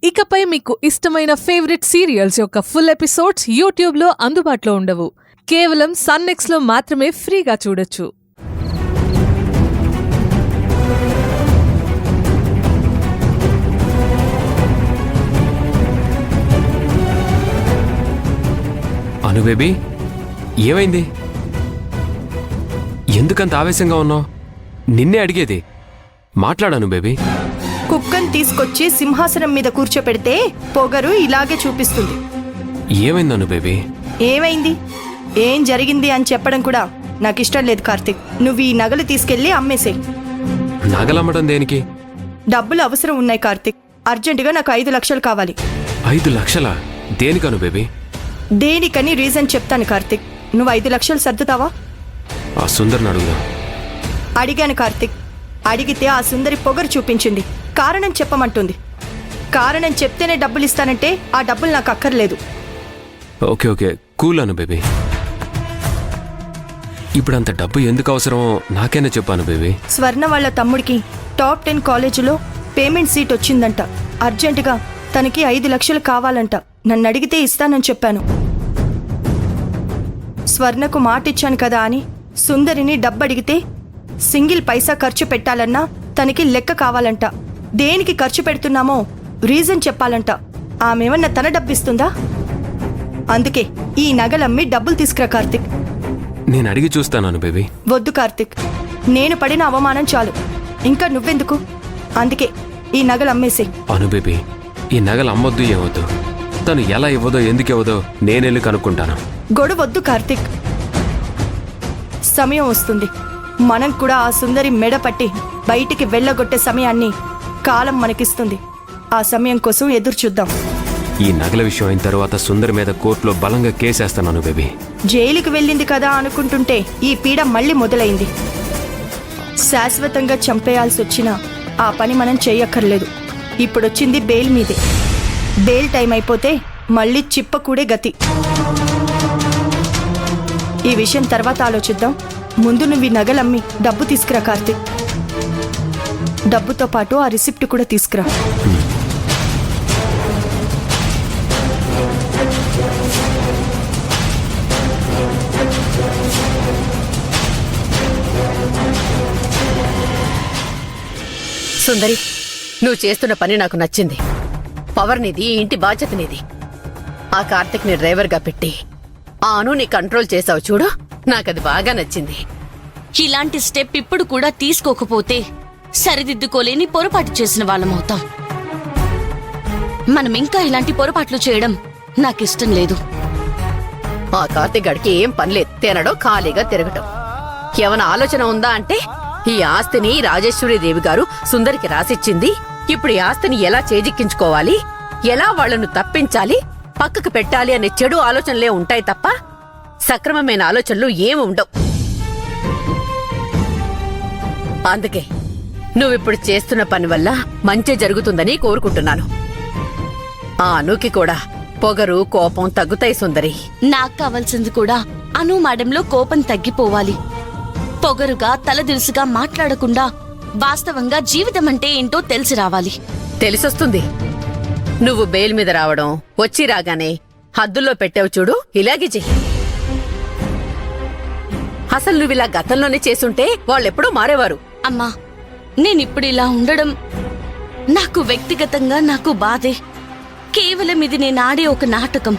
ఇకపై మీకు ఇష్టమైన ఫేవరెట్ సీరియల్స్ యొక్క ఫుల్ ఎపిసోడ్స్ యూట్యూబ్లో అందుబాటులో ఉండవు. కేవలం సన్నెక్స్లో మాత్రమే ఫ్రీగా చూడొచ్చు. అను బేబీ, ఏమైంది? ఎందుకంత ఆవేశంగా ఉన్నావు? నిన్నే అడిగేది. మాట్లాడాను బేబీ. కుక్కను తీసుకొచ్చి సింహాసనం మీద కూర్చోపెడితే పొగరు ఇలాగే చూపిస్తుంది. ఏమైందను బేబీ? ఏమైంది, ఏం జరిగింది అని చెప్పడం కూడా నాకు ఇష్టం లేదు కార్తిక్. నువ్వు ఈ నగలు తీసుకెళ్లి అమ్మేసేయ్. నగలమ్మడం దేనికి? డబ్బులు అవసరం ఉన్నాయి కార్తిక్. అర్జెంటుగా నాకు 5 లక్షలు కావాలి. 5 లక్షలా? దేనికను బేబీ? దేనికని రీజన్ చెప్తాను కార్తిక్. నువ్వు 5 లక్షలు సర్దుతావా? ఆ సుందర్ని అడుగుదా. అడిగాను కార్తిక్. అడిగితే ఆ సుందరి పొగరు చూపించింది. కారణం చెప్పమంటుంది. కారణం చెప్తేనే డబ్బులు ఇస్తానంటే ఆ డబ్బులు నాకు అక్కర్లేదు. ఓకే ఓకే, కూల్ అను బేబీ. ఇప్పుడు అంత డబ్బు ఎందుకు అవసరమో నాకైనా చెప్పాను బేబీ. స్వర్ణ వాళ్ళ తమ్ముడికి టాప్ 10 కాలేజీలో పేమెంట్ సీట్ వచ్చిందంట. అర్జెంటుగా తనకి 5 లక్షలు కావాలంట. నన్ను అడిగితే ఇస్తానని చెప్పాను. స్వర్ణకు మాటిచ్చాను కదా అని సుందరిని డబ్బడిగితే సింగిల్ పైసా ఖర్చు పెట్టాలన్నా తనకి లెక్క కావాలంట. దేనికి ఖర్చు పెడుతున్నామో రీజన్ చెప్పాలంట. ఆమెమన్నా తన డబ్బిస్తుందా? అందుకే ఈ నగలమ్మి డబ్బులు తీసుకురా కార్తిక్. నేను అడిగి చూస్తాను బేబీ. వద్దు కార్తిక్, నేను పడిన అవమానం చాలు. ఇంకా నువ్వెందుకు? అందుకే ఈ నగలు అమ్మేసే. అను బేబీ, ఈ నగలు అమ్మొద్దు, ఏమొద్దు. తను ఎలా ఇవ్వదో ఎందుకు ఇవ్వదో నేనెళ్ళి కనుక్కుంటాను. గొడవద్దు కార్తిక్. సమయం వస్తుంది. మనం కూడా ఆ సుందరి మెడ పట్టి బయటికి వెళ్ళగొట్టే సమయాన్ని కాలం మనకిస్తుంది. ఆ సమయం కోసం ఎదురు చూద్దాం. ఈ నగల విషయం అయిన తర్వాత సుందరి మీద కోర్టులో బలంగా కేసేస్తాను బేబీ. జైలుకి వెళ్ళింది కదా అనుకుంటుంటే ఈ పీడ మళ్ళీ మొదలైంది. శాశ్వతంగా చంపేయాల్సి వచ్చినా ఆ పని మనం చేయక్కర్లేదు. ఇప్పుడొచ్చింది బెయిల్ మీదే. బెయిల్ టైం అయిపోతే మళ్ళీ చిప్పకూడే గతి. ఈ విషయం తర్వాత ఆలోచిద్దాం. ముందు నువ్వు ఈ నగలమ్మి డబ్బు తీసుకురా కార్తిక్. డబ్బుతో పాటు ఆ రిసిప్ట్ కూడా తీసుకురా. సుందరి, నువ్వు చేస్తున్న పని నాకు నచ్చింది. పవర్ నీది, ఇంటి బాధ్యత నీది. ఆ కార్తిక్ ని డ్రైవర్గా పెట్టి ఆ అనుని కంట్రోల్ చేసావు చూడు, నాకది బాగా నచ్చింది. ఇలాంటి స్టెప్ ఇప్పుడు కూడా తీసుకోకపోతే సరిదిద్దుకోలేని పొరపాటు చేసిన వాళ్ళమవుతాం. మనం ఇంకా ఇలాంటి పొరపాట్లు చేయడం నాకిష్టం లేదు. ఆ కార్తిక్ గడికి ఏం పనిలేదు. తినడం, ఖాళీగా తిరగటం. ఏమైనా ఆలోచన ఉందా అంటే, ఈ ఆస్తిని రాజేశ్వరీదేవి గారు సుందరికి రాసిచ్చింది. ఇప్పుడు ఈ ఆస్తిని ఎలా చేజిక్కించుకోవాలి, ఎలా వాళ్లను తప్పించాలి, పక్కకు పెట్టాలి అనే చెడు ఆలోచనలే ఉంటాయి తప్ప సక్రమమైన ఆలోచనలు ఏమి ఉండవు. అందుకే నువ్విప్పుడు చేస్తున్న పని వల్ల మంచి జరుగుతుందని కోరుకుంటున్నాను. ఆ అనుకి కూడా పొగరు, కోపం తగ్గుతాయి సుందరి. నాకు కావాల్సింది కూడా అను మేడంలో కోపం తగ్గిపోవాలి. పొగరుగా, తలదిరుసుగా మాట్లాడకుండా వాస్తవంగా జీవితం అంటే ఏంటో తెలిసి రావాలి. తెలిసొస్తుంది. నువ్వు బెయిల్ మీద రావడం, వచ్చి రాగానే హద్దుల్లో పెట్టావు చూడు, ఇలాగే చెయ్యి. అసలు నువ్విలా గతంలోనే చేసుంటే వాళ్ళెప్పుడూ మారేవారు. అమ్మా, నేనిప్పుడు ఇలా ఉండడం నాకు వ్యక్తిగతంగా నాకు బాధే. కేవలం ఇది నేనాడే ఒక నాటకం.